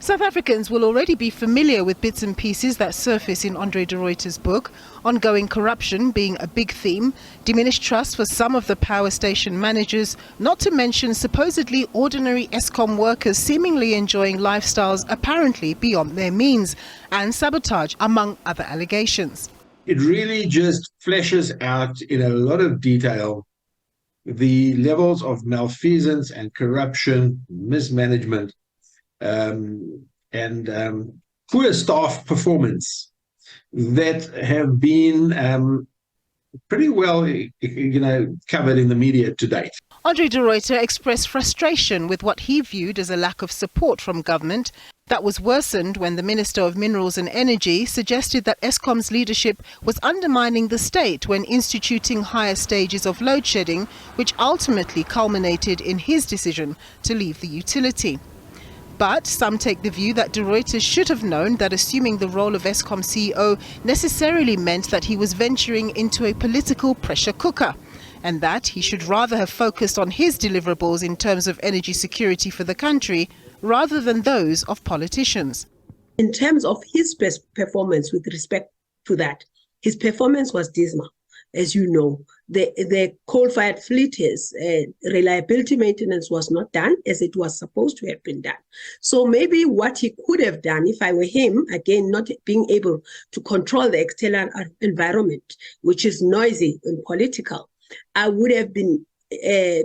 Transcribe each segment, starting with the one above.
South Africans will already be familiar with bits and pieces that surface in Andre de Ruyter's book, ongoing corruption being a big theme, diminished trust for some of the power station managers, not to mention supposedly ordinary Eskom workers seemingly enjoying lifestyles apparently beyond their means, and sabotage, among other allegations. It really just fleshes out in a lot of detail the levels of malfeasance and corruption, mismanagement, and poor staff performance that have been pretty well, covered in the media to date. Andre de Ruyter expressed frustration with what he viewed as a lack of support from government that was worsened when the Minister of Minerals and Energy suggested that Eskom's leadership was undermining the state when instituting higher stages of load shedding, which ultimately culminated in his decision to leave the utility. But some take the view that de Ruyter should have known that assuming the role of Eskom CEO necessarily meant that he was venturing into a political pressure cooker, and that he should rather have focused on his deliverables in terms of energy security for the country rather than those of politicians. In terms of his performance with respect to that, his performance was dismal. As you know, the coal-fired fleet's reliability maintenance was not done as it was supposed to have been done. So maybe what he could have done, if I were him, again, not being able to control the external environment, which is noisy and political, I would have been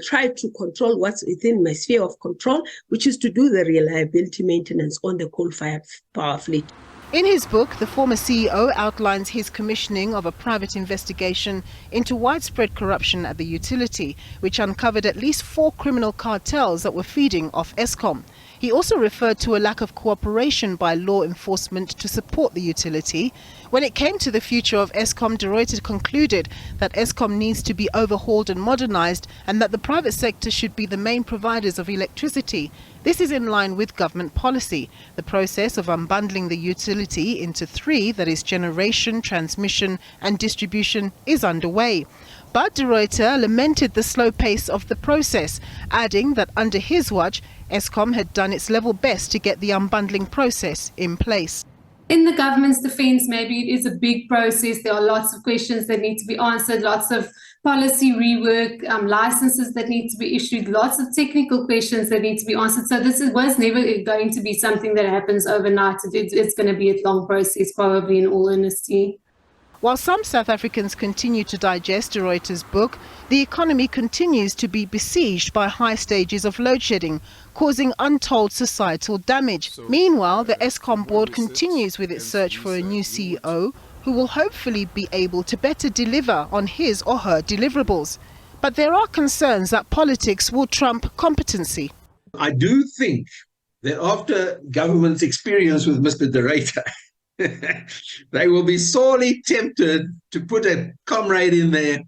tried to control what's within my sphere of control, which is to do the reliability maintenance on the coal-fired power fleet. In his book, the former CEO outlines his commissioning of a private investigation into widespread corruption at the utility, which uncovered at least 4 criminal cartels that were feeding off Eskom. He also referred to a lack of cooperation by law enforcement to support the utility. When it came to the future of Eskom, de Ruyter concluded that Eskom needs to be overhauled and modernized and that the private sector should be the main providers of electricity. This is in line with government policy. The process of unbundling the utility into 3, that is generation, transmission and distribution, is underway. But de Ruyter lamented the slow pace of the process, adding that under his watch, Eskom had done its level best to get the unbundling process in place. In the government's defense, maybe it is a big process. There are lots of questions that need to be answered, lots of policy rework, licenses that need to be issued, lots of technical questions that need to be answered. So this was never going to be something that happens overnight. It's going to be a long process, probably, in all honesty. While some South Africans continue to digest de Ruyter's book, the economy continues to be besieged by high stages of load shedding, causing untold societal damage. Meanwhile, the Eskom board continues with its search for a new CEO who will hopefully be able to better deliver on his or her deliverables. But there are concerns that politics will trump competency. I do think that after government's experience with Mr. de Ruyter, they will be sorely tempted to put a comrade in there,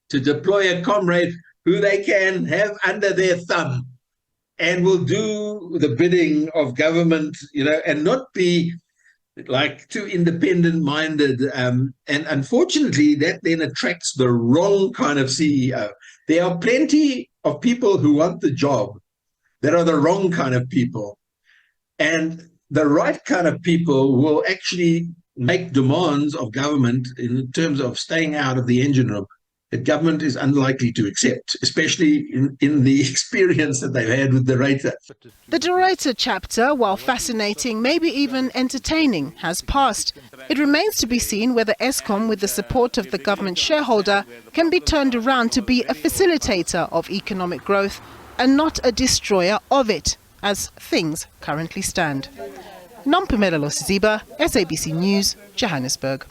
to deploy a comrade who they can have under their thumb and will do the bidding of government, and not be like too independent-minded. And unfortunately, that then attracts the wrong kind of CEO. There are plenty of people who want the job that are the wrong kind of people. And the right kind of people will actually make demands of government in terms of staying out of the engine room that government is unlikely to accept, especially in the experience that they've had with de Ruyter. The de Ruyter chapter, while fascinating, maybe even entertaining, has passed. It remains to be seen whether Eskom, with the support of the government shareholder, can be turned around to be a facilitator of economic growth and not a destroyer of it, as things currently stand. Nompumelelo Siziba, SABC News, Johannesburg.